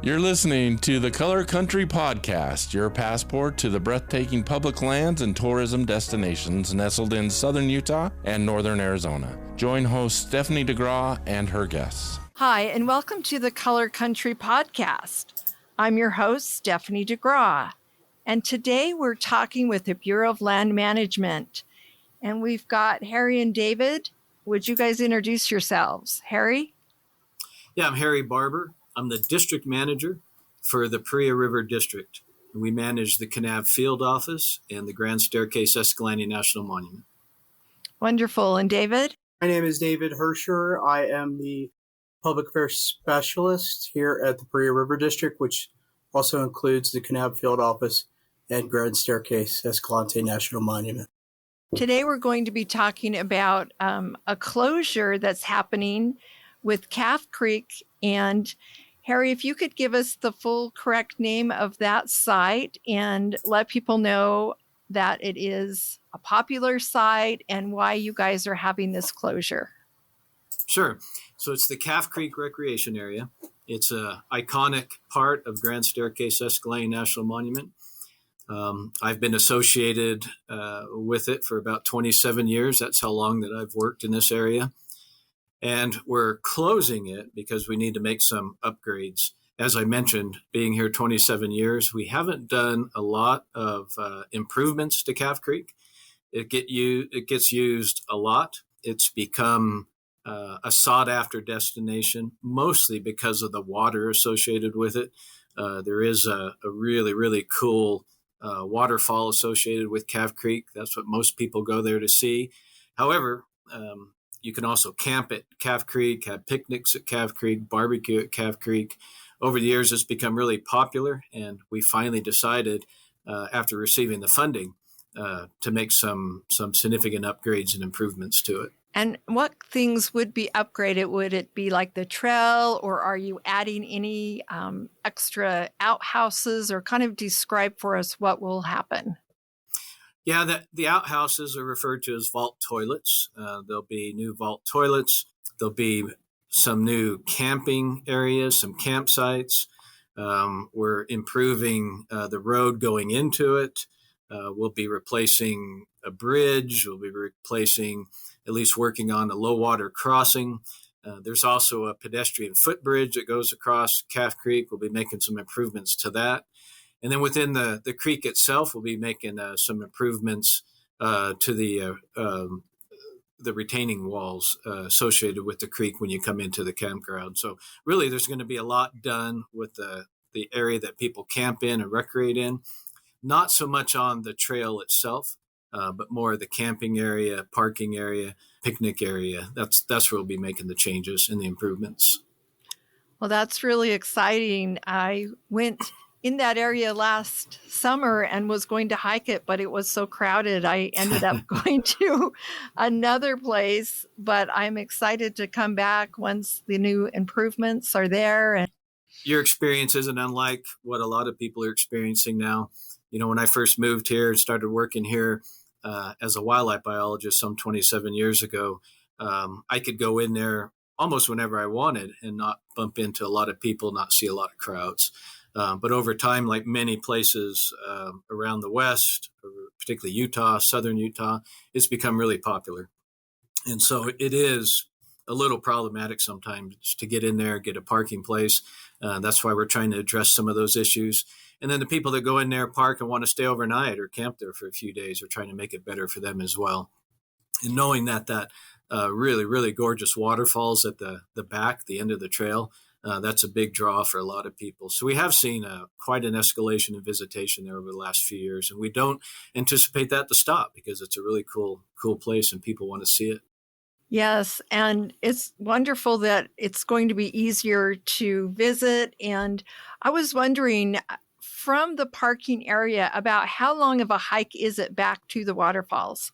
You're listening to the Color Country Podcast, your passport to the breathtaking public lands and tourism destinations nestled in southern Utah and northern Arizona. Join host Stephanie DeGraw and her guests. Hi, and welcome to the Color Country Podcast. I'm your host, Stephanie DeGraw, and today we're talking with the Bureau of Land Management, and we've got Harry and David. Would you guys introduce yourselves? Harry? Yeah, I'm Harry Barber. I'm the district manager for the Paria River District. We manage the Kanab Field Office and the Grand Staircase Escalante National Monument. Wonderful. And David? My name is David Hersher. I am the Public Affairs Specialist here at the Paria River District, which also includes the Kanab Field Office and Grand Staircase Escalante National Monument. Today we're going to be talking about a closure that's happening with Calf Creek. And Harry, if you could give us the full correct name of that site and let people know that it is a popular site and why you guys are having this closure. Sure. So it's the Calf Creek Recreation Area. It's an iconic part of Grand Staircase Escalante National Monument. I've been associated with it for about 27 years. That's how long that I've worked in this area. And we're closing it because we need to make some upgrades. As I mentioned, being here 27 years, we haven't done a lot of improvements to Calf Creek. It gets used a lot. It's become a sought-after destination, mostly because of the water associated with it. There is a really, really cool waterfall associated with Calf Creek. That's what most people go there to see. However, you can also camp at Calf Creek, have picnics at Calf Creek, barbecue at Calf Creek. Over the years, it's become really popular, and we finally decided, after receiving the funding, to make some significant upgrades and improvements to it. And what things would be upgraded? Would it be like the trail, or are you adding any extra outhouses, or kind of describe for us what will happen? Yeah, the outhouses are referred to as vault toilets. There'll be new vault toilets. There'll be some new camping areas, some campsites. We're improving the road going into it. We'll be replacing a bridge. We'll be replacing, at least working on a low water crossing. There's also a pedestrian footbridge that goes across Calf Creek. We'll be making some improvements to that. And then within the creek itself, we'll be making some improvements to the retaining walls associated with the creek when you come into the campground. So really, there's going to be a lot done with the area that people camp in and recreate in. Not so much on the trail itself, but more the camping area, parking area, picnic area. That's where we'll be making the changes and the improvements. Well, that's really exciting. I went in that area last summer and was going to hike it, but it was so crowded. I ended up going to another place, but I'm excited to come back once the new improvements are there. And your experience isn't unlike what a lot of people are experiencing now. You know, when I first moved here and started working here as a wildlife biologist some 27 years ago, I could go in there almost whenever I wanted and not bump into a lot of people, not see a lot of crowds. But over time, like many places around the West, particularly Utah, southern Utah, it's become really popular. And so it is a little problematic sometimes to get in there, get a parking place. That's why we're trying to address some of those issues. And then the people that go in there, park and want to stay overnight or camp there for a few days, are trying to make it better for them as well. And knowing that really, really gorgeous waterfalls at the back, the end of the trail, that's a big draw for a lot of people. So we have seen quite an escalation in visitation there over the last few years, and we don't anticipate that to stop because it's a really cool place and people want to see it. yes, and it's wonderful that it's going to be easier to visit. And I was wondering, from the parking area, about how long of a hike is it back to the waterfalls?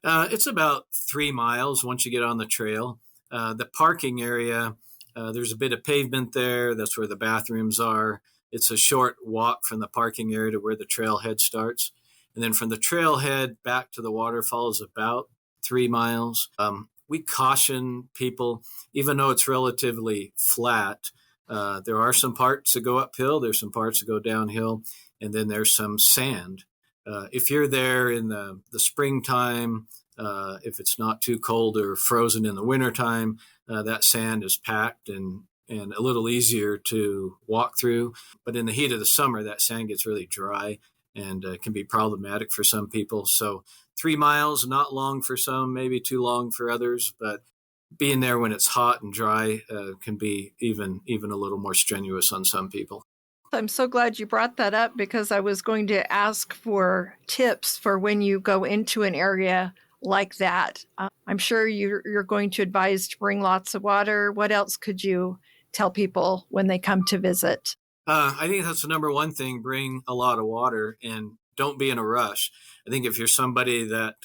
It's about 3 miles once you get on the trail. The parking area, there's a bit of pavement there. That's where the bathrooms are. It's a short walk from the parking area to where the trailhead starts. And then from the trailhead back to the waterfall is about 3 miles. We caution people, even though it's relatively flat, There are some parts that go uphill. There's some parts that go downhill. And then there's some sand. If you're there in the springtime, if it's not too cold or frozen in the wintertime, that sand is packed and a little easier to walk through. But in the heat of the summer, that sand gets really dry and can be problematic for some people. So 3 miles, not long for some, maybe too long for others, but being there when it's hot and dry can be even a little more strenuous on some people. I'm so glad you brought that up, because I was going to ask for tips for when you go into an area like that. I'm sure you're going to advise to bring lots of water. What else could you tell people when they come to visit? I think that's the number one thing. Bring a lot of water and don't be in a rush. I think if you're somebody that,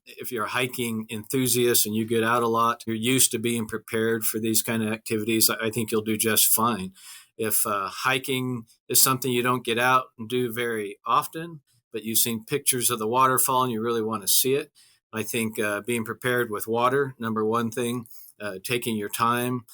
if you're a hiking enthusiast and you get out a lot, you're used to being prepared for these kind of activities, I think you'll do just fine. If hiking is something you don't get out and do very often, but you've seen pictures of the waterfall and you really want to see it, I think being prepared with water, number one thing, taking your time,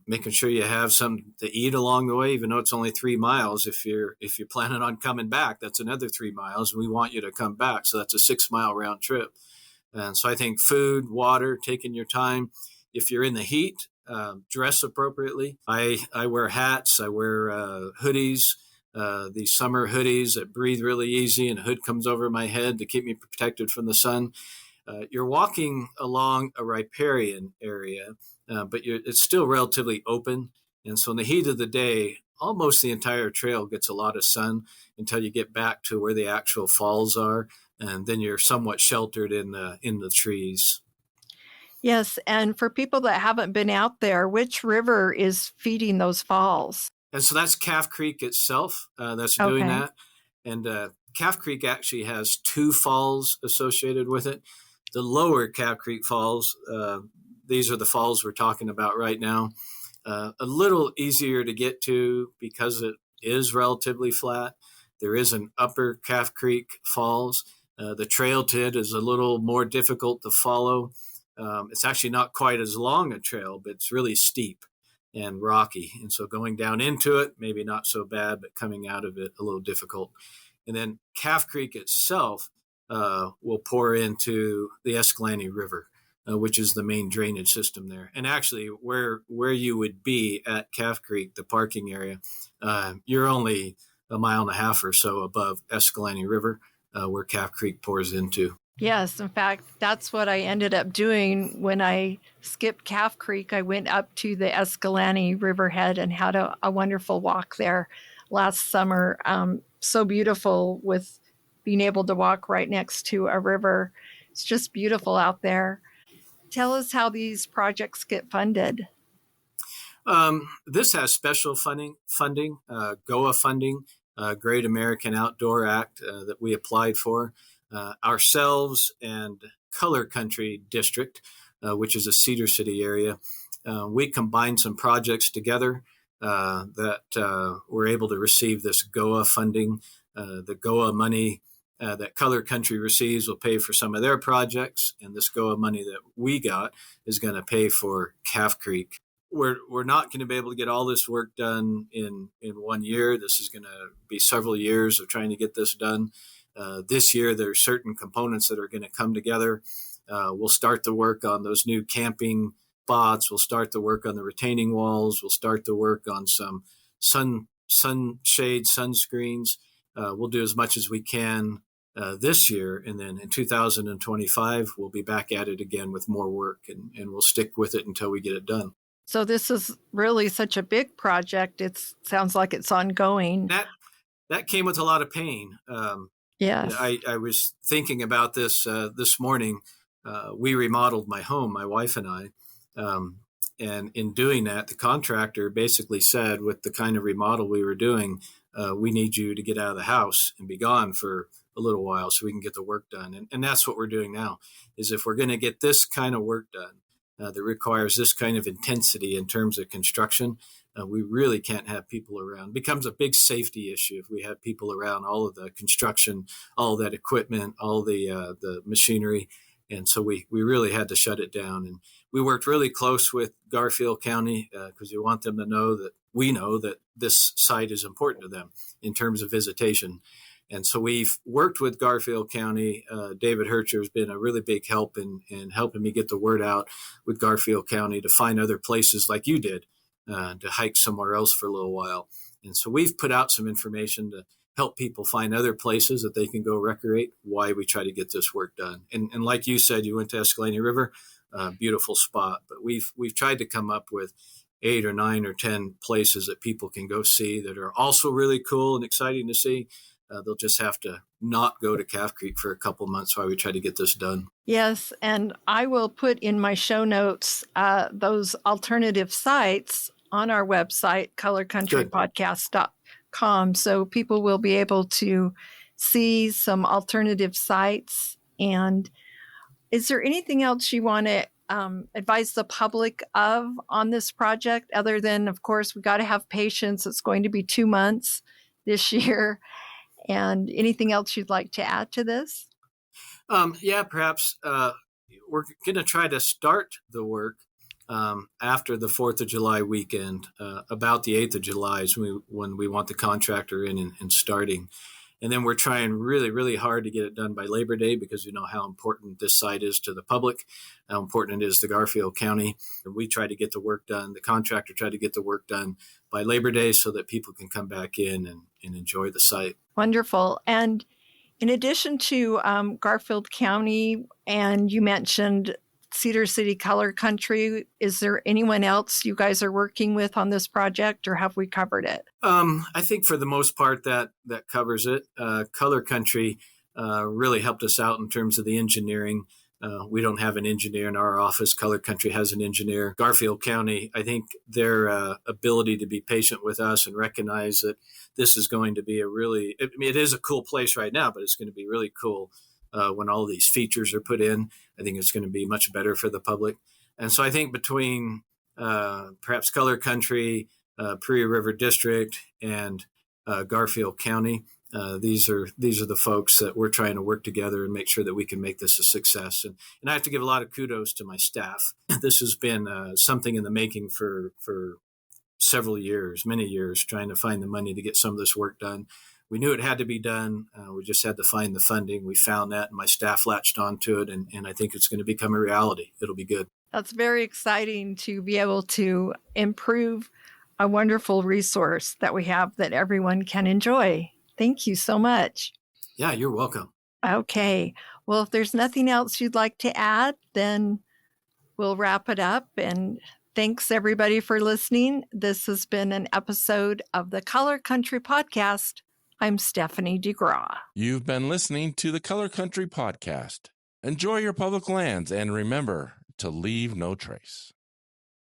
making sure you have something to eat along the way, even though it's only 3 miles. If you're planning on coming back, that's another 3 miles. We want you to come back. So that's a 6-mile round trip. And so I think food, water, taking your time. If you're in the heat, dress appropriately. I wear hats. I wear hoodies, these summer hoodies that breathe really easy, and a hood comes over my head to keep me protected from the sun. You're walking along a riparian area, but it's still relatively open. And so in the heat of the day, almost the entire trail gets a lot of sun until you get back to where the actual falls are. And then you're somewhat sheltered in the trees. Yes, and for people that haven't been out there, which river is feeding those falls? And so that's Calf Creek itself that's doing that. And Calf Creek actually has 2 falls associated with it. The lower Calf Creek Falls, these are the falls we're talking about right now. A little easier to get to because it is relatively flat. There is an upper Calf Creek Falls. The trail to it is a little more difficult to follow. It's actually not quite as long a trail, but it's really steep and rocky. And so going down into it, maybe not so bad, but coming out of it, a little difficult. And then Calf Creek itself will pour into the Escalante River, which is the main drainage system there. And actually, where you would be at Calf Creek, the parking area, you're only 1.5 miles or so above Escalante River, where Calf Creek pours into. Yes, in fact, that's what I ended up doing when I skipped Calf Creek. I went up to the Escalante Riverhead and had a wonderful walk there last summer. So beautiful with being able to walk right next to a river. It's just beautiful out there. Tell us how these projects get funded. This has special funding, GOA funding, Great American Outdoor Act that we applied for. Ourselves and Color Country District, which is a Cedar City area, we combined some projects together that were able to receive this GOA funding. The GOA money that Color Country receives will pay for some of their projects, and this GOA money that we got is going to pay for Calf Creek. We're not going to be able to get all this work done in 1 year. This is going to be several years of trying to get this done. This year, there are certain components that are going to come together. We'll start the work on those new camping spots. We'll start the work on the retaining walls. We'll start the work on some sunshade, sunscreens. We'll do as much as we can this year. And then in 2025, we'll be back at it again with more work, and we'll stick with it until we get it done. So this is really such a big project. It sounds like it's ongoing. That came with a lot of pain. Yes. I was thinking about this this morning. We remodeled my home, my wife and I. And in doing that, the contractor basically said, with the kind of remodel we were doing, we need you to get out of the house and be gone for a little while so we can get the work done. And that's what we're doing now, is if we're going to get this kind of work done that requires this kind of intensity in terms of construction, we really can't have people around. It becomes a big safety issue if we have people around, all of the construction, all of that equipment, all the machinery. And so we really had to shut it down. And we worked really close with Garfield County because we want them to know that we know that this site is important to them in terms of visitation. And so we've worked with Garfield County. David Hercher has been a really big help in helping me get the word out with Garfield County to find other places like you did to hike somewhere else for a little while. And so we've put out some information to help people find other places that they can go recreate while we try to get this work done. And like you said, you went to Escalante River, beautiful spot. But we've tried to come up with 8 or 9 or 10 places that people can go see that are also really cool and exciting to see. They'll just have to not go to Calf Creek for a couple months while we try to get this done. Yes, and I will put in my show notes those alternative sites on our website, colorcountrypodcast.com, so people will be able to see some alternative sites. And is there anything else you want to advise the public of on this project other than, of course, we got to have patience. It's going to be 2 months this year. And anything else you'd like to add to this? Perhaps we're going to try to start the work after the 4th of July weekend. About the 8th of July is when we want the contractor in and starting. And then we're trying really, really hard to get it done by Labor Day because we know how important this site is to the public, how important it is to Garfield County. And we try to get the work done. The contractor tried to get the work done by Labor Day so that people can come back in and enjoy the site. Wonderful. And in addition to Garfield County, and you mentioned Cedar City Color Country, is there anyone else you guys are working with on this project, or have we covered it? I think for the most part that covers it. Color Country really helped us out in terms of the engineering. We don't have an engineer in our office. Color Country has an engineer. Garfield County, I think their ability to be patient with us and recognize that this is going to be it is a cool place right now, but it's going to be really cool when all these features are put in. I think it's going to be much better for the public. And so I think between perhaps Color Country, Paria River District, and Garfield County, these are the folks that we're trying to work together and make sure that we can make this a success. And I have to give a lot of kudos to my staff. This has been something in the making for several years, many years, trying to find the money to get some of this work done. We knew it had to be done. We just had to find the funding. We found that, and my staff latched onto it, and I think it's going to become a reality. It'll be good. That's very exciting to be able to improve a wonderful resource that we have that everyone can enjoy. Thank you so much. Yeah, you're welcome. Okay. Well, if there's nothing else you'd like to add, then we'll wrap it up. And thanks, everybody, for listening. This has been an episode of the Color Country Podcast. I'm Stephanie DeGraw. You've been listening to the Color Country Podcast. Enjoy your public lands and remember to leave no trace.